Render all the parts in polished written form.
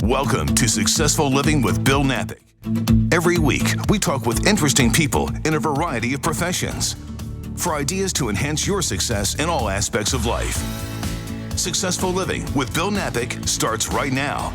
Welcome to Successful Living with Bill Napick. Every week, we talk with interesting people in a variety of professions for ideas to enhance your success in all aspects of life. Successful Living with Bill Napick starts right now.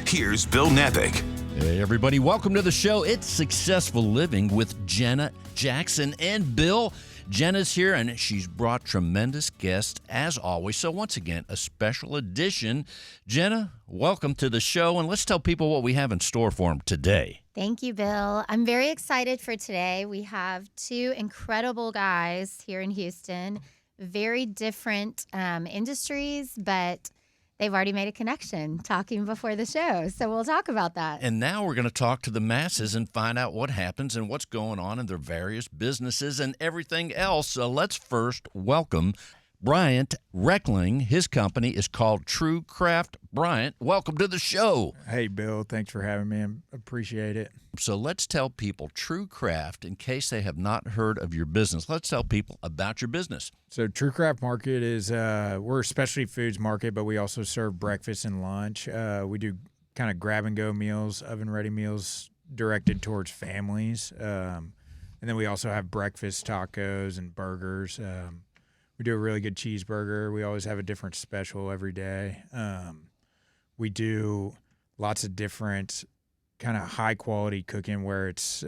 Here's Bill Napick. Hey, everybody. Welcome to the show. It's Successful Living with Jenna, Jackson, and Bill. Jenna's here, and she's brought tremendous guests, as always. So once again, a special edition. Jenna, welcome to the show, and let's tell people what we have in store for them today. Thank you, Bill. I'm very excited for today. We have two incredible guys here in Houston, very different industries, but they've already made a connection talking before the show, so we'll talk about that. And now we're going to talk to the masses and find out what happens and what's going on in their various businesses and everything else. So let's first welcome Bryant Reckling. His company is called True Craft. Bryant, welcome to the show. Hey, Bill. Thanks for having me. I appreciate it. So let's tell people True Craft, in case they have not heard of your business. Let's tell people about your business. So True Craft Market is, we're a specialty foods market, but we also serve breakfast and lunch. We do kind of grab-and-go meals, oven-ready meals directed towards families. And then we also have breakfast tacos and burgers. We do a really good cheeseburger. We always have a different special every day. We do lots of different kind of high-quality cooking where it's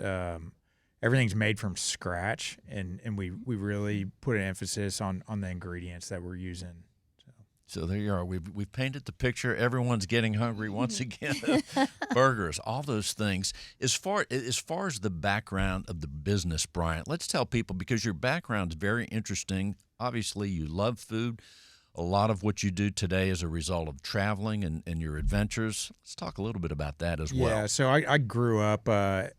everything's made from scratch, and we really put an emphasis on the ingredients that we're using. So there you are. We've painted the picture. Everyone's getting hungry once again. Burgers, all those things. As far as the background of the business, Bryant, let's tell people, because your background's very interesting. Obviously, you love food. A lot of what you do today is a result of traveling and your adventures. Let's talk a little bit about that as well. Yeah, so I grew up, I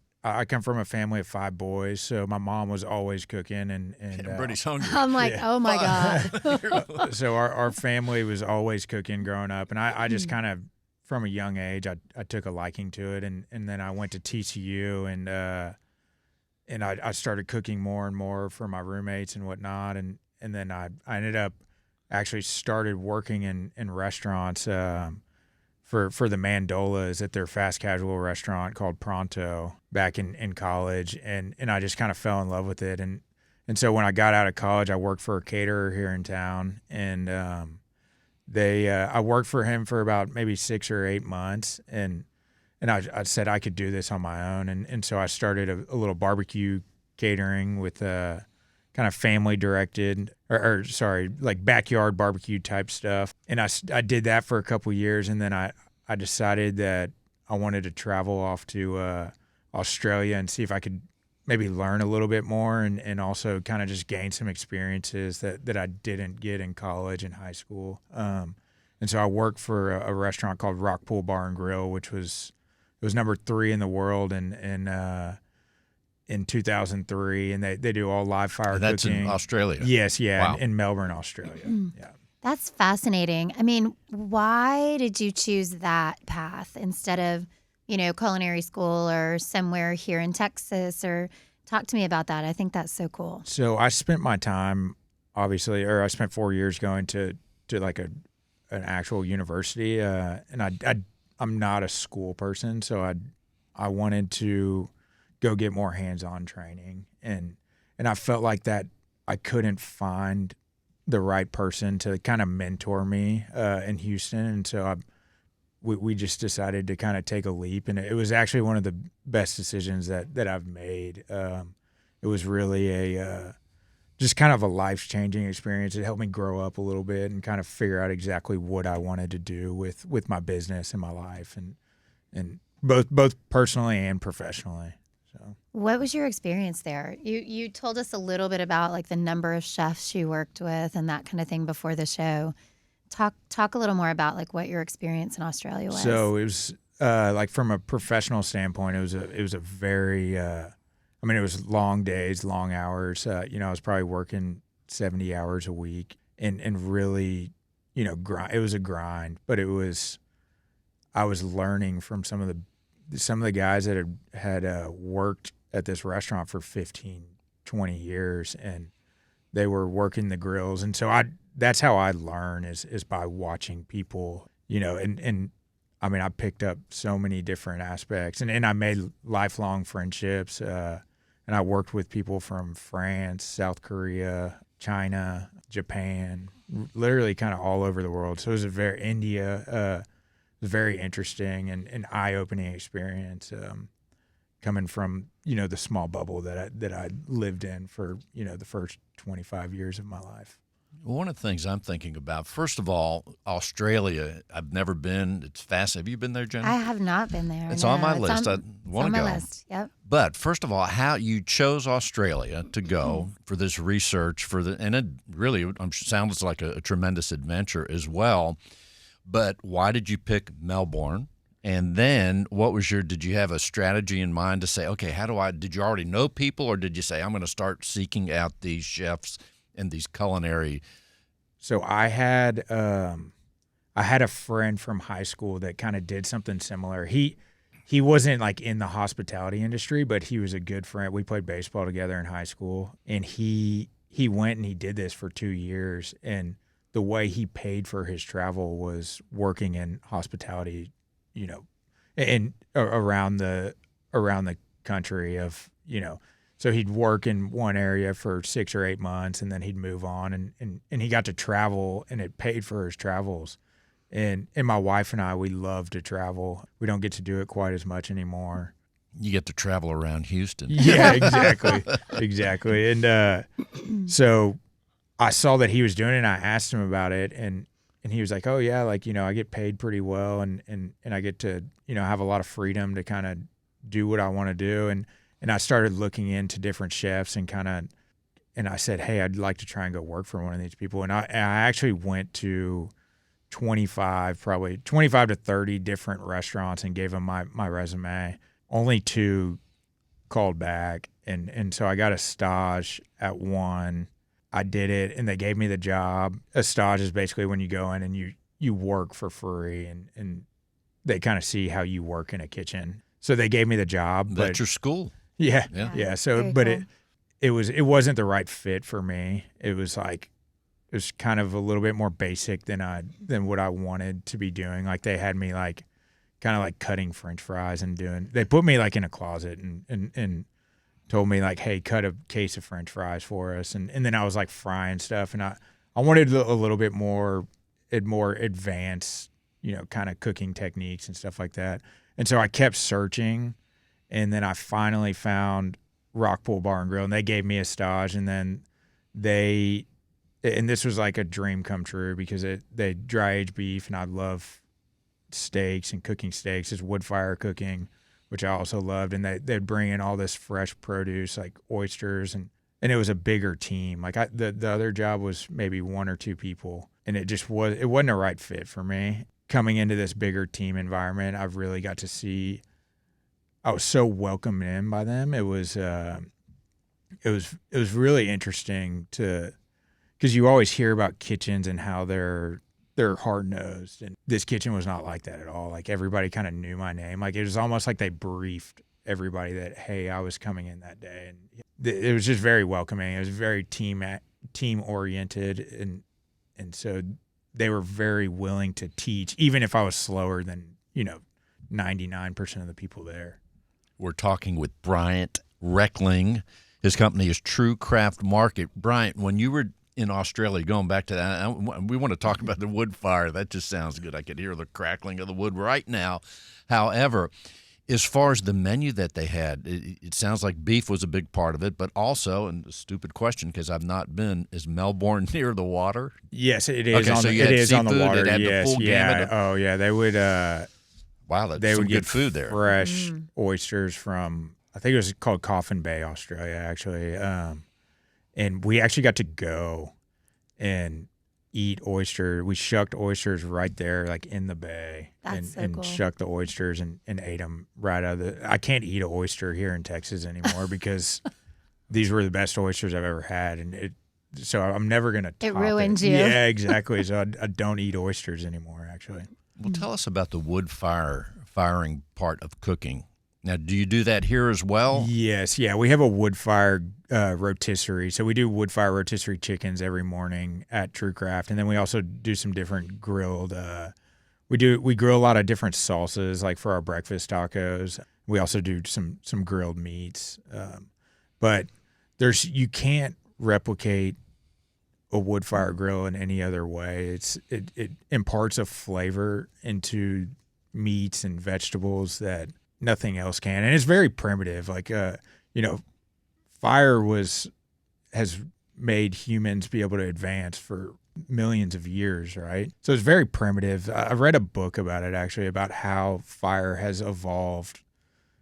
come from a family of 5 boys, so my mom was always cooking. And Everybody's hungry. I'm like, yeah. Oh, my God. So our family was always cooking growing up, and I just kind of, from a young age, I took a liking to it, and then I went to TCU, and I started cooking more and more for my roommates and whatnot, and then I ended up actually started working in restaurants for the Mandolas at their fast casual restaurant called Pronto back in college, and I just kind of fell in love with it, and so when I got out of college, I worked for a caterer here in town, and I worked for him for about maybe 6 or 8 months, and I said I could do this on my own, and so I started a little barbecue catering with kind of family directed like backyard barbecue type stuff. And I did that for a couple of years. And then I decided that I wanted to travel off to Australia and see if I could maybe learn a little bit more and also kind of just gain some experiences that I didn't get in college and high school. And so I worked for a restaurant called Rockpool Bar and Grill, which was number 3 in the world in 2003, and they do all live fire cooking. That's in Australia? Yes, yeah, Wow. in Melbourne, Australia. Yeah. That's fascinating. I mean, why did you choose that path instead of, culinary school or somewhere here in Texas? Or talk to me about that. I think that's so cool. So I spent my time, obviously, or I spent 4 years going to like an actual university, and I'm not a school person, so I wanted to go get more hands-on training, and I felt like that I couldn't find the right person to kind of mentor me in Houston, and so we just decided to kind of take a leap, and it was actually one of the best decisions that I've made. It was really just kind of a life-changing experience. It helped me grow up a little bit and kind of figure out exactly what I wanted to do with my business and my life, and both personally and professionally. So. What was your experience there? You told us a little bit about like the number of chefs you worked with and that kind of thing before the show. Talk a little more about like what your experience in Australia was. So it was like from a professional standpoint, it was a very it was long days, long hours. I was probably working 70 hours a week and really, it was a grind, but I was learning from some of the guys that had worked at this restaurant for 15, 20 years, and they were working the grills. And so that's how I learn is by watching people, and I mean, I picked up so many different aspects, and I made lifelong friendships. And I worked with people from France, South Korea, China, Japan, literally kind of all over the world. So it was India, it was a very interesting and eye-opening experience. Coming from, the small bubble that I lived in for, the first 25 years of my life. One of the things I'm thinking about, first of all, Australia, I've never been. It's fascinating. Have you been there, Jenna? I have not been there. It's no. on my It's list. I on want to my go. list. Yep. But first of all, how you chose Australia to go for this research and it really sounds like a tremendous adventure as well. But why did you pick Melbourne? And then did you have a strategy in mind to say, okay, did you already know people, or did you say, I'm going to start seeking out these chefs and these culinary? So I had a friend from high school that kind of did something similar. He wasn't like in the hospitality industry, but he was a good friend. We played baseball together in high school, and he went and he did this for 2 years. And the way he paid for his travel was working in hospitality, and around the country of, so he'd work in one area for 6 or 8 months, and then he'd move on, and he got to travel, and it paid for his travels. And my wife and I, we love to travel. We don't get to do it quite as much anymore. You get to travel around Houston. Yeah, exactly. Exactly. And so I saw that he was doing it, and I asked him about it, and he was like, oh, yeah, like, I get paid pretty well, and I get to, have a lot of freedom to kind of do what I want to do. And I started looking into different chefs and I said, hey, I'd like to try and go work for one of these people. And I actually went to 25 to 30 different restaurants and gave them my resume. Only 2 called back. And so I got a stage at one. I did it, and they gave me the job. A stage is basically when you go in and you work for free, and they kind of see how you work in a kitchen. So they gave me the job. That's your school. Yeah. So, Very but cool. it wasn't the right fit for me. It was kind of a little bit more basic than what I wanted to be doing. Like they had me like kind of like cutting French fries they put me like in a closet and told me like, hey, cut a case of French fries for us. And then I was like frying stuff, and I wanted a little bit more advanced, kind of cooking techniques and stuff like that. And so I kept searching, and then I finally found Rockpool Bar and Grill, and they gave me a stage. And then and this was like a dream come true because they dry age beef, and I love steaks and cooking steaks. It's wood fire cooking, which I also loved. And they'd bring in all this fresh produce like oysters, and it was a bigger team. Like the other job was maybe 1 or 2 people, and it wasn't a right fit for me. Coming into this bigger team environment, I've really got to see, I was so welcomed in by them. It was really interesting because you always hear about kitchens and how they're hard-nosed, and this kitchen was not like that at all. Like everybody kind of knew my name. Like it was almost like they briefed everybody that, hey, I was coming in that day, and it was just very welcoming. It was very team-oriented, and so they were very willing to teach, even if I was slower than 99% of the people there. We're talking with Bryant Reckling. His company is True Craft Market. Bryant, when you were in Australia, going back to that, we want to talk about the wood fire. That just sounds good. I could hear the crackling of the wood right now. However, as far as the menu that they had, it sounds like beef was a big part of it, but also, and a stupid question because I've not been, is Melbourne near the water? Yes, it is. Okay, It is on the seafood, water. it had the Yes, full yeah. gamut Oh, yeah. They would. Wow, that's They some would good get food there. fresh oysters from, I think it was called Coffin Bay, Australia, actually. And we actually got to go and eat oyster. We shucked oysters right there, like in the bay. That's so and cool. shucked the oysters and ate them right out of the. I can't eat an oyster here in Texas anymore because these were the best oysters I've ever had, and so I'm never gonna. It top ruined you. Yeah, exactly. So I don't eat oysters anymore, actually. Well, tell us about the wood firing part of cooking. Now, do you do that here as well? Yes, yeah. We have a wood fire rotisserie. So we do wood fire rotisserie chickens every morning at True Craft. And then we also do some different grilled We grill a lot of different salsas, like for our breakfast tacos. We also do some grilled meats, but you can't replicate a wood fire grill in any other way. It imparts a flavor into meats and vegetables that nothing else can, and it's very primitive. Like fire has made humans be able to advance for millions of years, right? So it's very primitive. I read a book about it, actually, about how fire has evolved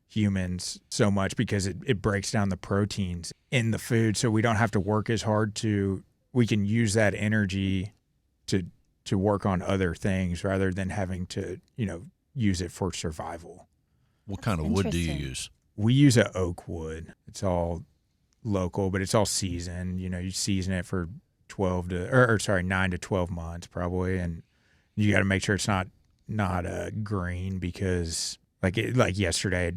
humans so much because it breaks down the proteins in the food, so we don't have to work as hard we can use that energy to work on other things rather than having to, use it for survival. What kind of wood do you use? We use a oak wood. It's all local, but it's all seasoned. You season it for 9 to 12 months probably, and you got to make sure it's not green because like yesterday,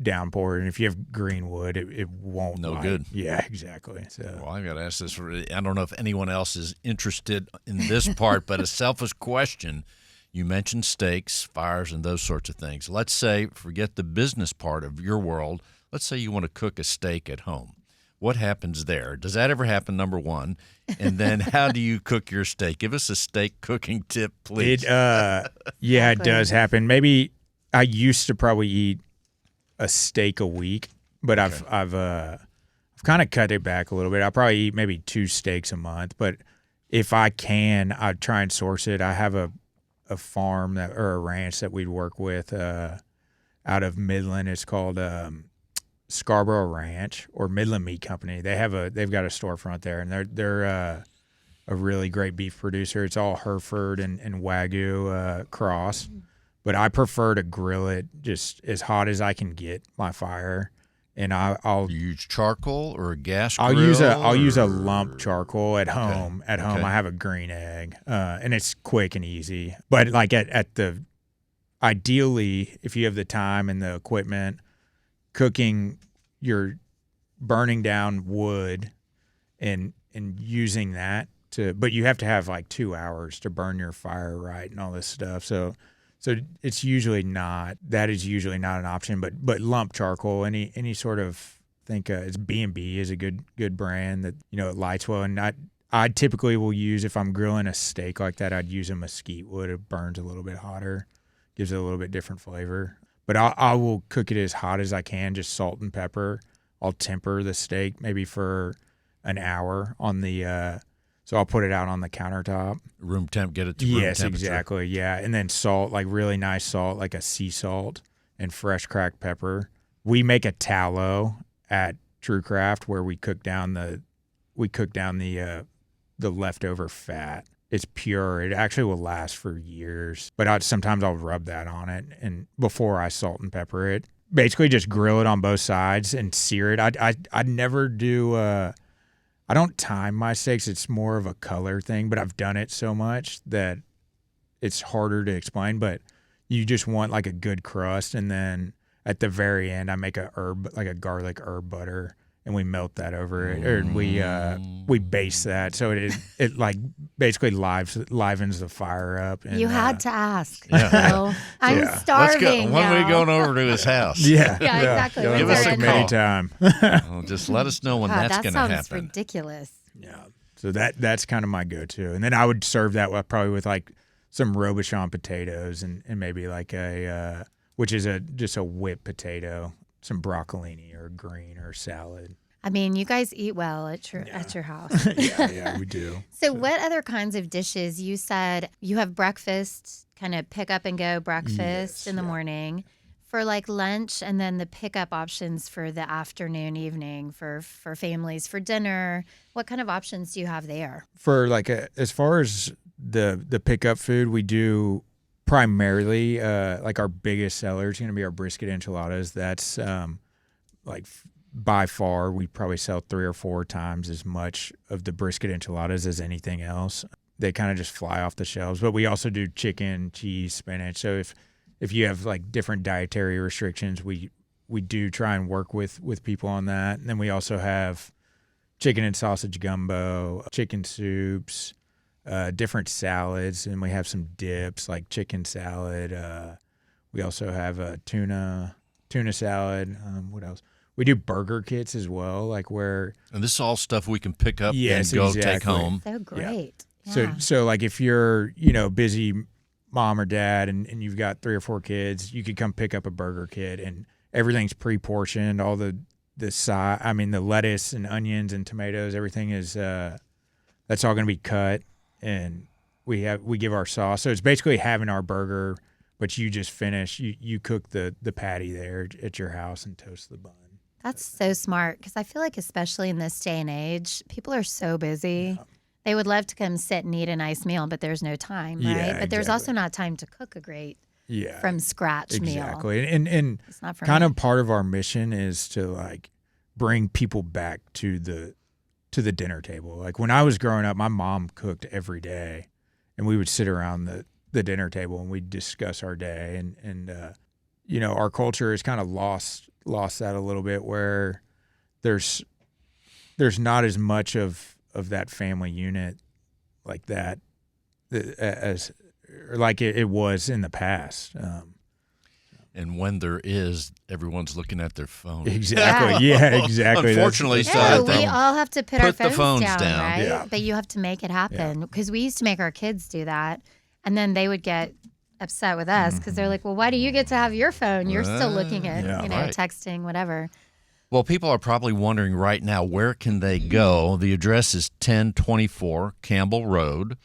downpour, and if you have green wood, it won't. No good. Yeah, exactly. So, well, I got to ask this. I don't know if anyone else is interested in this part, but a selfish question. You mentioned steaks, fires, and those sorts of things. Let's say, forget the business part of your world. Let's say you want to cook a steak at home. What happens there? Does that ever happen, number one? And then how do you cook your steak? Give us a steak cooking tip, please. It does happen. Maybe I used to probably eat a steak a week, but I've kind of cut it back a little bit. I probably eat maybe 2 steaks a month, but if I can, I try and source it. I have a farm or a ranch that we'd work with out of Midland. It's called Scarborough Ranch or Midland Meat Company. They've got a storefront there, and they're a really great beef producer. It's all Hereford and Wagyu cross, but I prefer to grill it just as hot as I can get my fire. And I'll you use charcoal or a gas grill? I'll use a lump charcoal at home. At home, I have a green egg, and it's quick and easy. But like ideally, if you have the time and the equipment, cooking, you're burning down wood and using that but you have to have like 2 hours to burn your fire right and all this stuff. So it's usually not an option, but lump charcoal, any sort of, it's B&B is a good brand that, it lights well. And I typically will use, if I'm grilling a steak like that, I'd use a mesquite wood. It burns a little bit hotter, gives it a little bit different flavor. But I will cook it as hot as I can, just salt and pepper. I'll temper the steak maybe for an hour on the so I'll put it out on the countertop. Room temp, get it to room temperature. Yes, exactly, yeah. And then salt, like really nice salt, like a sea salt, and fresh cracked pepper. We make a tallow at True Craft where we cook down the leftover fat. It's pure. It actually will last for years. But sometimes I'll rub that on it and before I salt and pepper it. Basically just grill it on both sides and sear it. I never do I don't time my steaks. It's more of a color thing, but I've done it so much that it's harder to explain. But you just want like a good crust, and then at the very end I make like a garlic herb butter, and we melt that over it, or we baste that, so it like basically livens the fire up. And, you had to ask. Yeah. So I'm starving. When are we going over to his house? Yeah, exactly. Give us a call. Anytime. Well, just let us know when that's going to happen. That sounds ridiculous. Yeah. So that's kind of my go-to, and then I would serve that probably with like some Robuchon potatoes and maybe like which is just a whipped potato, some broccolini or green or salad. I mean, you guys eat well at your house. yeah, we do. So what other kinds of dishes? You said you have breakfast, kind of pick up and go breakfast in the morning, for like lunch, and then the pickup options for the afternoon, evening, for families, for dinner. What kind of options do you have there? For like as far as the pickup food, we do primarily like our biggest seller is going to be our brisket enchiladas. That's like by far we probably sell 3 or 4 times as much of the brisket enchiladas as anything else. They kind of just fly off the shelves. But we also do chicken, cheese, spinach. So if you have like different dietary restrictions, we do try and work with people on that. And then we also have chicken and sausage gumbo, chicken soups, different salads, and we have some dips like chicken salad. We also have a tuna salad. What else? We do burger kits as well, like where. And this is all stuff we can pick up Yes, and go exactly. take home. So great. So like if you're, busy mom or dad and you've got 3 or 4 kids, you could come pick up a burger kit and everything's pre-portioned. All the lettuce and onions and tomatoes, everything is that's all going to be cut, and we give our sauce. So it's basically having our burger, but you just finish. You cook the patty there at your house and toast the bun. That's so smart, because I feel like especially in this day and age, people are so busy. Yeah. They would love to come sit and eat a nice meal, but there's no time, right? Yeah, but there's also not time to cook a great from scratch meal. Exactly. And it's not for kind me. of part of our mission is to like bring people back to the dinner table. Like when I was growing up, my mom cooked every day, and we would sit around the dinner table and we'd discuss our day. And our culture has kind of lost that a little bit, where there's not as much of that family unit like that as like it was in the past. And when there is, everyone's looking at their phone. Exactly. Yeah, exactly. Unfortunately, we all have to put our the phones down, right? Yeah. But you have to make it happen, because we used to make our kids do that, and then they would get upset with us because they're like, well, why do you get to have your phone? You're still looking at, right. texting, whatever. Well, people are probably wondering right now, where can they go? The address is 1024 Campbell Road.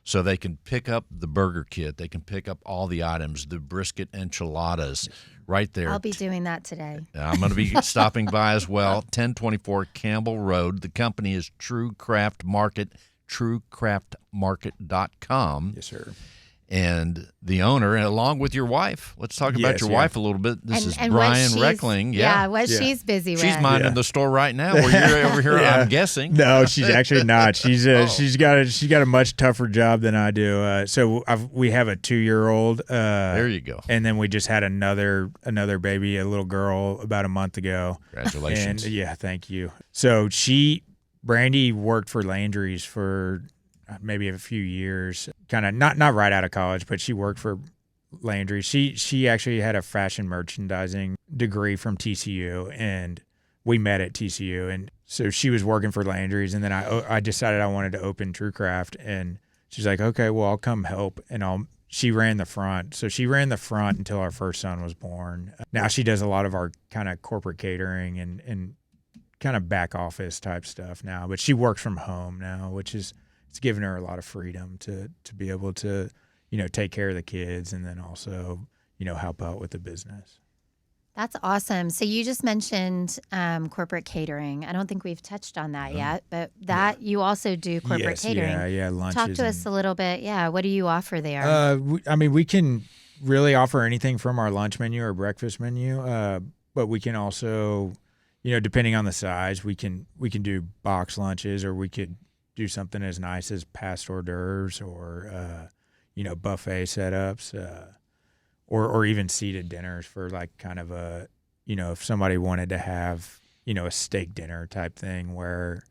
So they can pick up the burger kit. They can pick up all the items, the brisket enchiladas right there. I'll be doing that today. I'm going to be stopping by as well. 1024 Campbell Road. The company is True Craft Market, truecraftmarket.com. Yes, sir. And the owner, and along with your wife. Let's talk about your wife a little bit. This is Brian Reckling. She's busy with. She's minding the store right now where you're over here, I'm guessing. No, she's actually not. She's she's got a much tougher job than I do. So we have a 2-year-old. There you go. And then we just had another baby, a little girl, about a month ago. Congratulations. And thank you. So Brandy worked for Landry's for maybe a few years, kind of not right out of college, but she worked for Landry. She actually had a fashion merchandising degree from TCU, and we met at TCU. And so she was working for Landry's, and then I decided I wanted to open True Craft, and she's like, okay, well, I'll come help. And she ran the front. So she ran the front until our first son was born. Now she does a lot of our kind of corporate catering and kind of back office type stuff now, but she works from home now, which is, it's given her a lot of freedom to be able to, take care of the kids, and then also, help out with the business. That's awesome. So you just mentioned corporate catering. I don't think we've touched on that yet, but you also do corporate catering. Yeah, lunches. Talk to us a little bit. Yeah, what do you offer there? We can really offer anything from our lunch menu or breakfast menu, but we can also, depending on the size, we can do box lunches, or we could do something as nice as past hors d'oeuvres, or buffet setups, or even seated dinners for like kind of a, if somebody wanted to have, a steak dinner type thing where,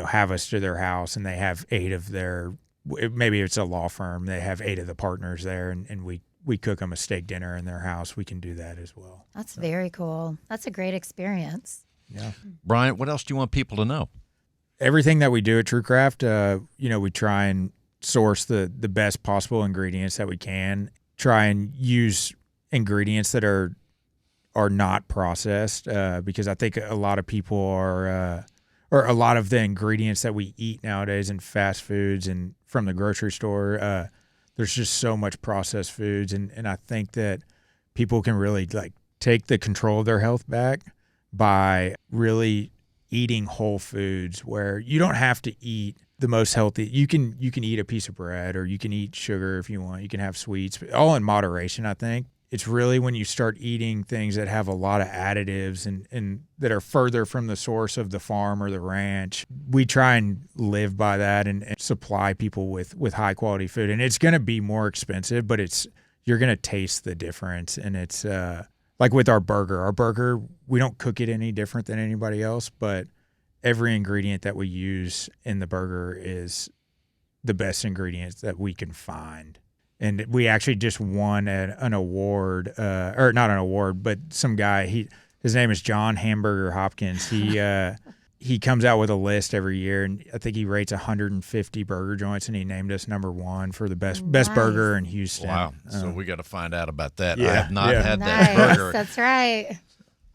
have us to their house and they have 8 of their, maybe it's a law firm, they have 8 of the partners there, and we cook them a steak dinner in their house. We can do that as well. That's very cool. That's a great experience. Yeah. Brian, what else do you want people to know? Everything that we do at True Craft, we try and source the best possible ingredients that we can. Try and use ingredients that are not processed, because I think a lot of people are, or a lot of the ingredients that we eat nowadays in fast foods and from the grocery store, there's just so much processed foods, and I think that people can really like take the control of their health back by really eating whole foods, where you don't have to eat the most healthy. You can eat a piece of bread, or you can eat sugar if you want. You can have sweets, all in moderation. I think it's really when you start eating things that have a lot of additives and that are further from the source of the farm or the ranch. We try and live by that and supply people with high quality food. And it's going to be more expensive, but you're going to taste the difference. And it's like with our burger, we don't cook it any different than anybody else, but every ingredient that we use in the burger is the best ingredients that we can find. And we actually just won an award, or not an award, but some guy, his name is John Hamburger Hopkins. He comes out with a list every year, and I think he rates 150 burger joints, and he named us number 1 for the best burger in Houston. Wow. So we got to find out about that. Yeah, I have not had Nice. that burger. That's right.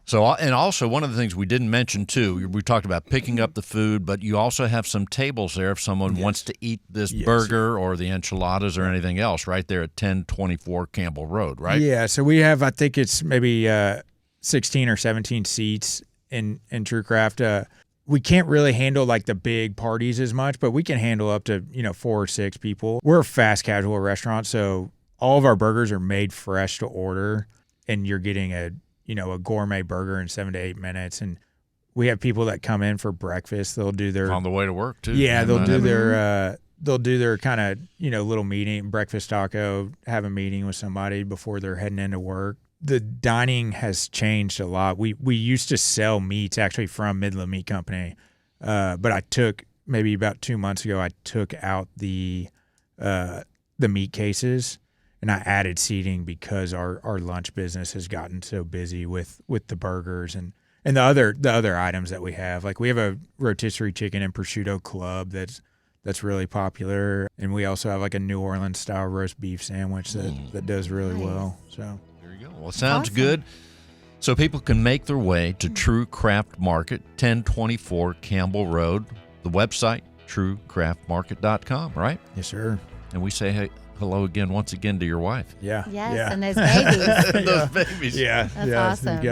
So, and also one of the things we didn't mention too, we talked about picking up the food, but you also have some tables there if someone wants to eat this burger or the enchiladas or anything else right there at 1024 Campbell Road, right? Yeah, so we have, I think it's maybe 16 or 17 seats in True Craft. We can't really handle like the big parties as much, but we can handle up to 4 or 6 people. We're a fast casual restaurant, so all of our burgers are made fresh to order, and you're getting a gourmet burger in 7 to 8 minutes. And we have people that come in for breakfast. They'll do their On the way to work too. Yeah, they'll do their kind of little meeting, breakfast taco, have a meeting with somebody before they're heading into work. The dining has changed a lot. We used to sell meats actually from Midland Meat Company, but I took maybe about 2 months ago. I took out the meat cases, and I added seating because our lunch business has gotten so busy with the burgers and the other items that we have. Like we have a rotisserie chicken and prosciutto club that's really popular, and we also have like a New Orleans style roast beef sandwich that does really well. So. Well, it sounds good. So people can make their way to True Craft Market, 1024 Campbell Road. The website, truecraftmarket.com, right? Yes, sir. And we say hello once again to your wife. Yeah. Yes, yeah. and those babies. Those babies. Yeah. That's awesome.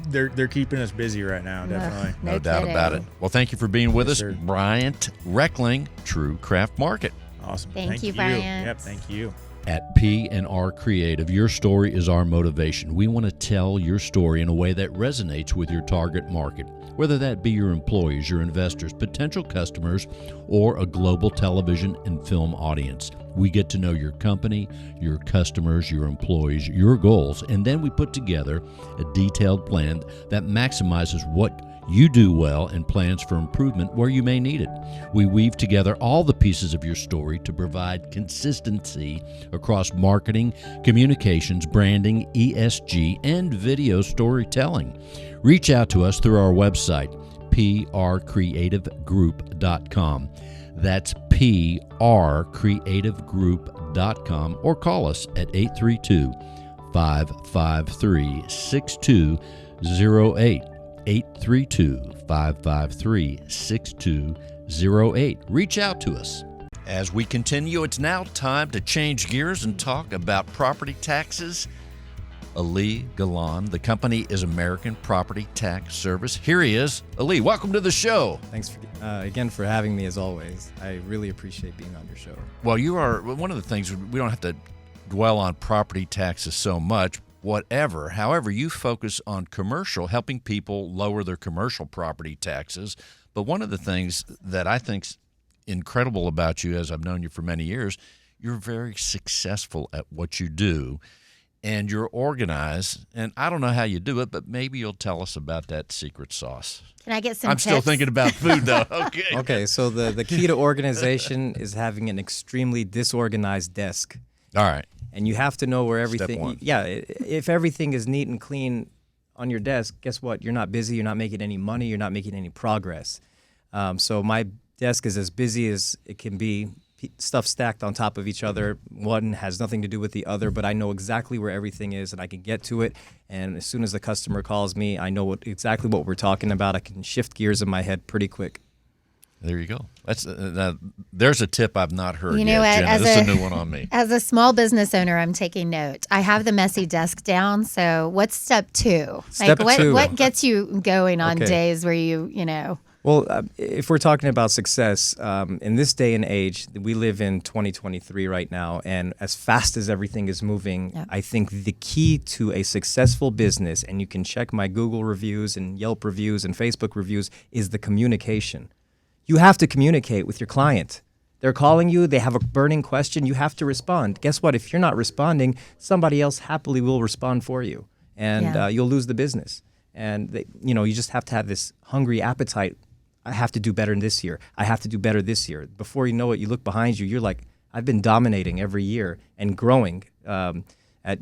They're keeping us busy right now, definitely. No No doubt kidding. about it. Well, thank you for being with Yes, us, sir. Bryant Reckling, True Craft Market. Awesome. Thank you, Bryant. Yep, thank you. At P&R Creative, your story is our motivation. We want to tell your story in a way that resonates with your target market, whether that be your employees, your investors, potential customers, or a global television and film audience. We get to know your company, your customers, your employees, your goals, and then we put together a detailed plan that maximizes what you do well and plans for improvement where you may need it. We weave together all the pieces of your story to provide consistency across marketing, communications, branding, ESG, and video storytelling. Reach out to us through our website, prcreativegroup.com. That's prcreativegroup.com, or call us at 832-553-6208. 832-553-6208. Reach out to us. As we continue, it's now time to change gears and talk about property taxes. Ali Galan, the company is American Property Tax Service. Here he is. Ali, welcome to the show. Thanks again for having me, as always. I really appreciate being on your show. Well, you are one of the things, we don't have to dwell on property taxes so much. However, you focus on commercial, helping people lower their commercial property taxes. But one of the things that I think's incredible about you, as I've known you for many years, you're very successful at what you do, and you're organized. And I don't know how you do it, but maybe you'll tell us about that secret sauce. Can I get some I'm tips? still thinking about food, though. Okay. Okay, so the key to organization is having an extremely disorganized desk. All right. And you have to know where Step everything. one. Yeah, if everything is neat and clean on your desk, guess what? You're not busy. You're not making any money. You're not making any progress. So my desk is as busy as it can be. Stuff stacked on top of each other. One has nothing to do with the other, but I know exactly where everything is, and I can get to it. And as soon as the customer calls me, I know exactly what we're talking about. I can shift gears in my head pretty quick. There you go. That's there's a tip I've not heard You know yet, what? Jenna. This is a new one on me. As a small business owner, I'm taking note. I have the messy desk down. So what's step 2? Step two. What gets you going on Okay. days where you know? Well, if we're talking about success, in this day and age, we live in 2023 right now, and as fast as everything is moving, Yep. I think the key to a successful business, and you can check my Google reviews and Yelp reviews and Facebook reviews, is the communication. You have to communicate with your client. They're calling you, they have a burning question, you have to respond. Guess what? If you're not responding, somebody else happily will respond for you, and Yeah. you'll lose the business. And you just have to have this hungry appetite I have to do better this year. I have to do better this year. Before you know it, you look behind you. You're like, I've been dominating every year and growing at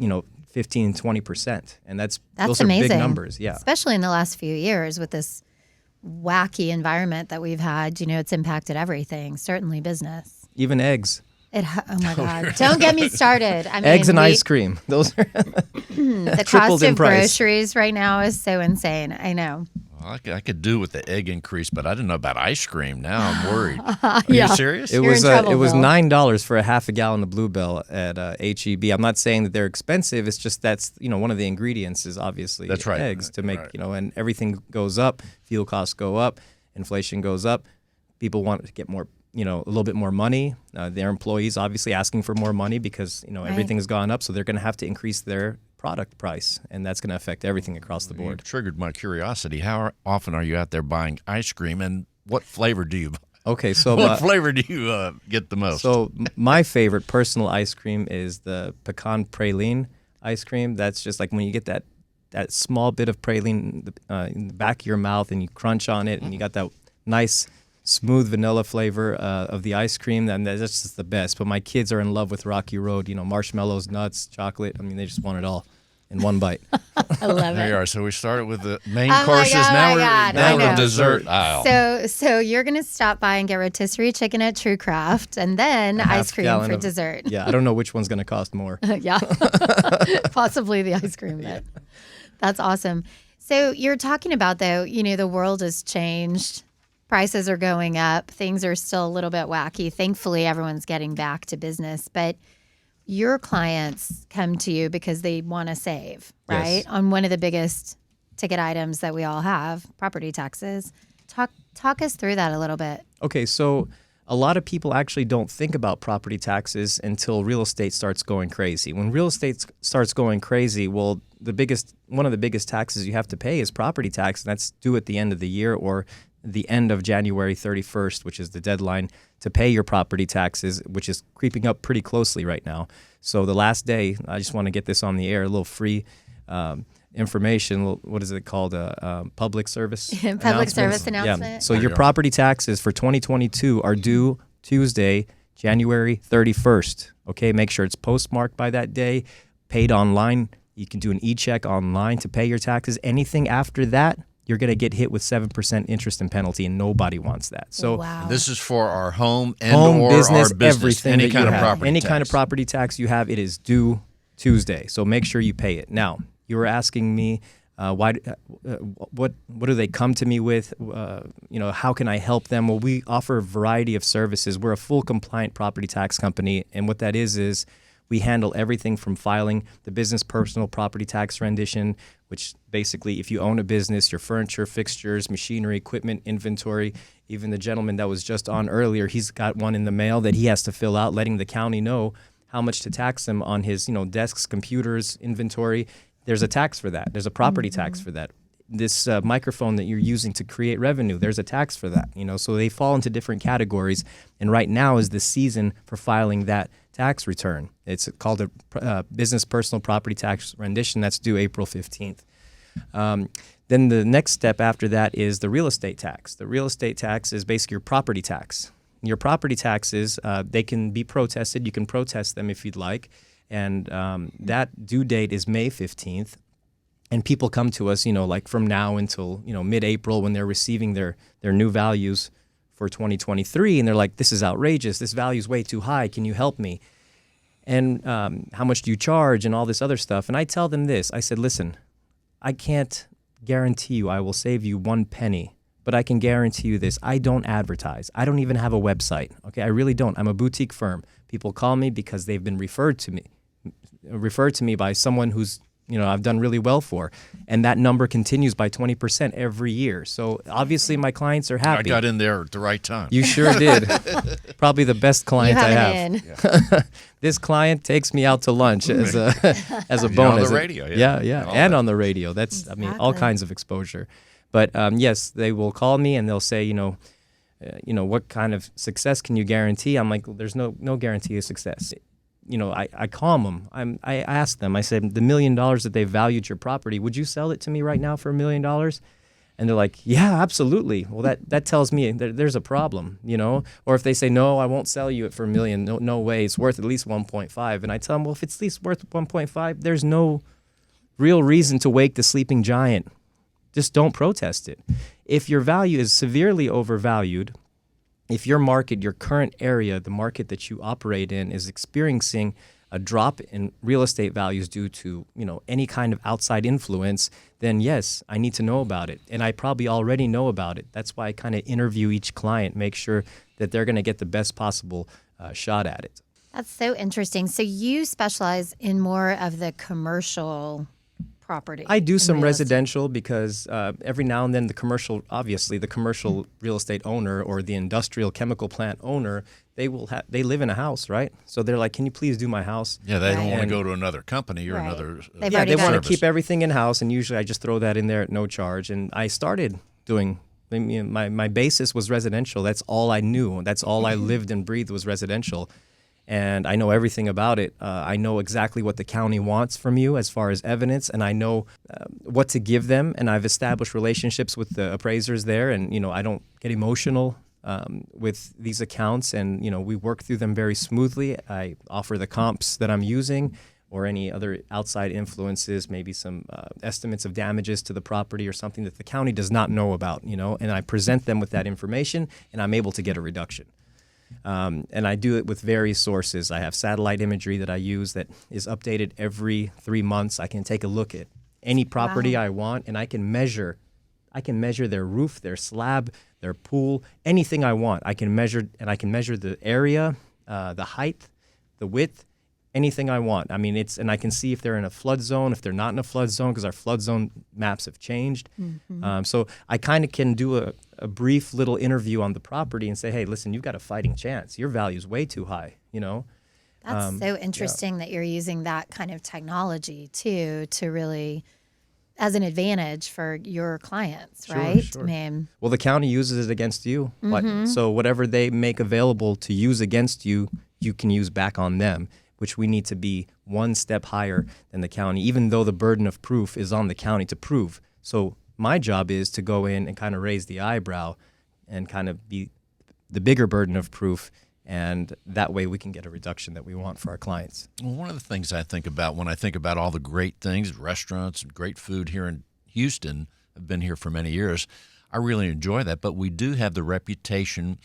15, 20%, and those are amazing. big numbers. Yeah, Especially in the last few years with this wacky environment that we've had. It's impacted everything. Certainly business. even eggs. Oh my God! Don't get me started. I mean, Eggs and ice cream. Those are the tripled cost in of price. groceries right now is so insane. I know. Well, I could do with the egg increase, but I didn't know about ice cream. Now I'm worried. Are you serious? It You're was in trouble, it was Bill. $9 for a half a gallon of Bluebell at HEB. I'm not saying that they're expensive. It's just that's one of the ingredients is obviously That's right. eggs to make Right. and everything goes up. Fuel costs go up. Inflation goes up. People want to get more a little bit more money. Their employees obviously asking for more money because everything has gone up, so they're going to have to increase their product price, and that's going to affect everything across the You board. triggered my curiosity. How often are you out there buying ice cream, and what flavor do you buy? Okay, so What flavor do you get the most? My favorite personal ice cream is the pecan praline ice cream. That's just like when you get that small bit of praline in the back of your mouth and you crunch on it, and you got that nice smooth vanilla flavor of the ice cream, and that's just the best. But my kids are in love with Rocky Road, marshmallows, nuts, chocolate. I mean, they just want it all in one bite. I love There it. you are. So we started with the main Oh my courses. God, Now oh my we're God, now I we're know. in dessert aisle. So you're gonna stop by and get rotisserie chicken at True Craft, and then A half ice cream gallon for of- dessert. Yeah, I don't know which one's going to cost more. Yeah, possibly the ice cream. Then. That's awesome. So you're talking about though, the world has changed. Prices are going up. Things are still a little bit wacky. Thankfully, everyone's getting back to business, but your clients come to you because they want to save, right? Yes. On one of the biggest ticket items that we all have, property taxes. Talk us through that a little bit. Okay, so a lot of people actually don't think about property taxes until real estate starts going crazy. When real estate starts going crazy, well, one of the biggest taxes you have to pay is property tax, and that's due at the end of the year or the end of January 31st, which is the deadline to pay your property taxes, which is creeping up pretty closely right now. So the last day, I just want to get this on the air, a little free information. What is it called? Public service Public service Yeah. announcement. So your property taxes for 2022 are due Tuesday, January 31st. Okay, make sure it's postmarked by that day, paid online. You can do an e-check online to pay your taxes. Anything after that, you're going to get hit with 7% interest and penalty, and nobody wants that. So wow. This is for our home and home, or business, our business, everything any that kind you of have. property Any tax. kind of property tax you have, it is due Tuesday. So make sure you pay it. Now, you were asking me what do they come to me with? How can I help them? Well, we offer a variety of services. We're a full compliant property tax company, and what that is we handle everything from filing the business personal property tax rendition, which basically if you own a business, your furniture, fixtures, machinery, equipment, inventory, even the gentleman that was just on earlier, he's got one in the mail that he has to fill out, letting the county know how much to tax him on his desks, computers, inventory. There's a tax for that. There's a property tax for that. This microphone that you're using to create revenue, there's a tax for that. So they fall into different categories. And right now is the season for filing that tax return. It's called a business personal property tax rendition. That's due April 15th. Then the next step after that is the real estate tax. The real estate tax is basically your property tax. Your property taxes, they can be protested. You can protest them if you'd like. And that due date is May 15th. And people come to us, like from now until, mid-April when they're receiving their new values for 2023. And they're like, this is outrageous. This value is way too high. Can you help me? And how much do you charge and all this other stuff? And I tell them this. I said, listen, I can't guarantee you I will save you one penny, but I can guarantee you this. I don't advertise. I don't even have a website. Okay, I really don't. I'm a boutique firm. People call me because they've been referred to me by someone who's I've done really well for. And that number continues by 20% every year. So obviously my clients are I happy. got in there at the right time. You sure did. Probably the best client you I have have. it in. This client takes me out to lunch as a You're bonus. on the radio, Yeah, All and that. on the radio. That's all Exactly. kinds of exposure. But yes, they will call me and they'll say, what kind of success can you guarantee? I'm like, well, there's no guarantee of success. I calm them. I ask them. I said, the $1 million that they valued your property, would you sell it to me right now for $1 million? And they're like, yeah, absolutely. Well, that tells me there's a problem, you know? Or if they say, no, I won't sell you it for $1 million. No way. It's worth at least 1.5. And I tell them, well, if it's at least worth 1.5, there's no real reason to wake the sleeping giant. Just don't protest it. If your value is severely overvalued, if your market, your current area, the market that you operate in is experiencing a drop in real estate values due to, you know, any kind of outside influence, then yes, I need to know about it. And I probably already know about it. That's why I kind of interview each client, make sure that they're going to get the best possible shot at it. That's so interesting. So you specialize in more of the commercial property. I do some real estate. residential because every now and then the commercial real estate owner or the industrial chemical plant owner, they live in a house, right? So they're like, can you please do my house? Yeah, they don't Right. want to And- go to another company or Right. another. They've Yeah, already they got want it. to keep everything in-house, and usually I just throw that in there at no charge. And I started doing, I mean, my basis was residential. That's all I knew. That's all I lived and breathed was residential. And I know everything about it. I know exactly what the county wants from you as far as evidence, and I know what to give them. And I've established relationships with the appraisers there, and, you know, I don't get emotional with these accounts, and, you know, we work through them very smoothly. I offer the comps that I'm using or any other outside influences, maybe some estimates of damages to the property or something that the county does not know about, you know, and I present them with that information, and I'm able to get a reduction. And I do it with various sources. I have satellite imagery that I use that is updated every 3 months. I can take a look at any property I want, and I can measure their roof, their slab, their pool, anything I want. I can measure, and I can measure the area, the height, the width, anything I want. I mean, and I can see if they're in a flood zone, if they're not in a flood zone, because our flood zone maps have changed. So I kind of can do a brief little interview on the property and say, hey, listen, you've got a fighting chance. Your value is way too high, you know? That's so interesting that you're using that kind of technology too to really as an advantage for your clients, right? Sure. I mean, Well, the county uses it against you. So whatever they make available to use against you, you can use back on them, which we need to be one step higher than the county, even though the burden of proof is on the county to prove. So my job is to go in and kind of raise the eyebrow and kind of be the bigger burden of proof, and that way we can get a reduction that we want for our clients. Well, one of the things I think about when I think about all the great things, restaurants and great food here in Houston, I've been here for many years, I really enjoy that, but we do have the reputation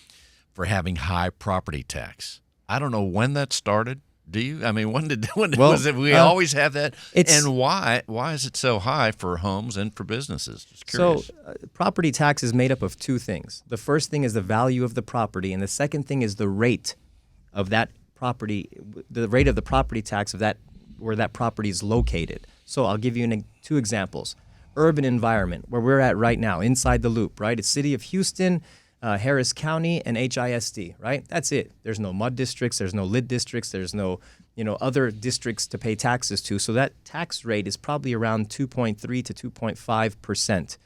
for having high property tax. I don't know when that started. Do you? I mean, when was it? We always have that. And why is it so high for homes and for businesses? Just curious. So property tax is made up of two things. The first thing is the value of the property, and the second thing is the rate of that property, the rate of the property tax of that where that property is located. So I'll give you two examples. Urban environment, where we're at right now, inside the loop, right? It's City of Houston, Harris County, and HISD, right? That's it. There's no mud districts. There's no lid districts. There's no, other districts to pay taxes to. So that tax rate is probably around 2.3 to 2.5%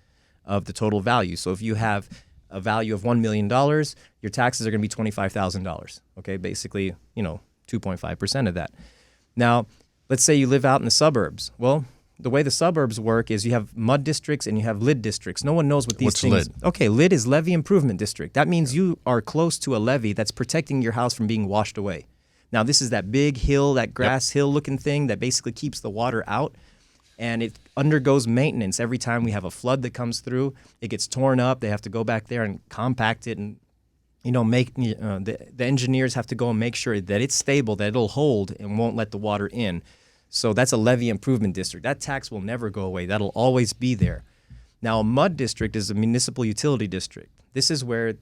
of the total value. So if you have a value of $1 million, your taxes are going to be $25,000. Okay, basically, 2.5% of that. Now, let's say you live out in the suburbs. Well, the way the suburbs work is you have mud districts and you have lid districts. No one knows what these What's things. lid? Okay, lid is levee improvement district. That means you are close to a levee that's protecting your house from being washed away. Now, this is that big hill, that grass hill looking thing that basically keeps the water out, and it undergoes maintenance every time we have a flood that comes through. It gets torn up. They have to go back there and compact it, and the engineers have to go and make sure that it's stable, that it'll hold and won't let the water in. So that's a levee improvement district. That tax will never go away. That'll always be there. Now, a mud district is a municipal utility district. This is where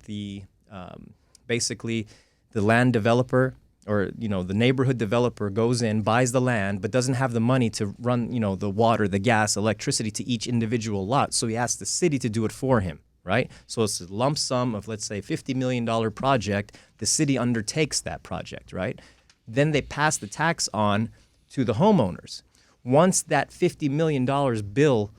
basically the land developer or the neighborhood developer goes in, buys the land, but doesn't have the money to run the water, the gas, electricity to each individual lot. So he asks the city to do it for him, right? So it's a lump sum of, let's say, $50 million project. The city undertakes that project, right? Then they pass the tax on to the homeowners. Once that $50 million bill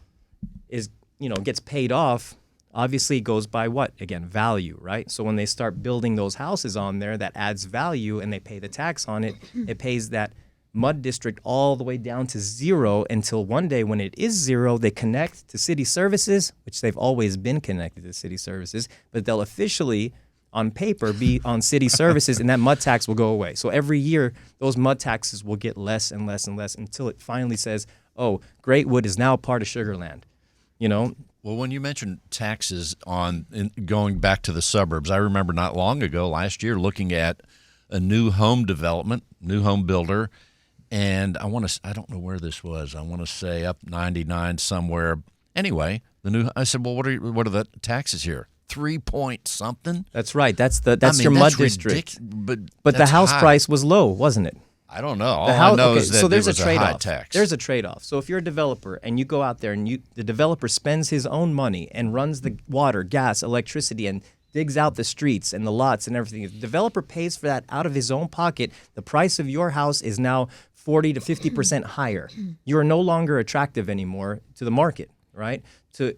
gets paid off, obviously it goes by what? Again, value, right? So when they start building those houses on there, that adds value and they pay the tax on it, it pays that mud district all the way down to 0 until one day when it is 0, they connect to city services, which they've always been connected to city services, but they'll officially, on paper, be on city services, and that mud tax will go away. So every year, those mud taxes will get less and less and less until it finally says, oh, Greatwood is now part of Sugarland, Well, when you mentioned taxes going back to the suburbs, I remember not long ago, last year, looking at a new home development, new home builder, and I don't know where this was. I want to say up 99 somewhere. Anyway, I said, well, what are the taxes here? 3 point something? That's right. That's your mud district. But the house price was low, wasn't it? I don't know. All I know is that so there's there was a trade-off. high tax. There's a trade-off. So if you're a developer and you go out there and the developer spends his own money and runs the water, gas, electricity, and digs out the streets and the lots and everything, if the developer pays for that out of his own pocket, the price of your house is now 40 to 50% higher. You are no longer attractive anymore to the market, right?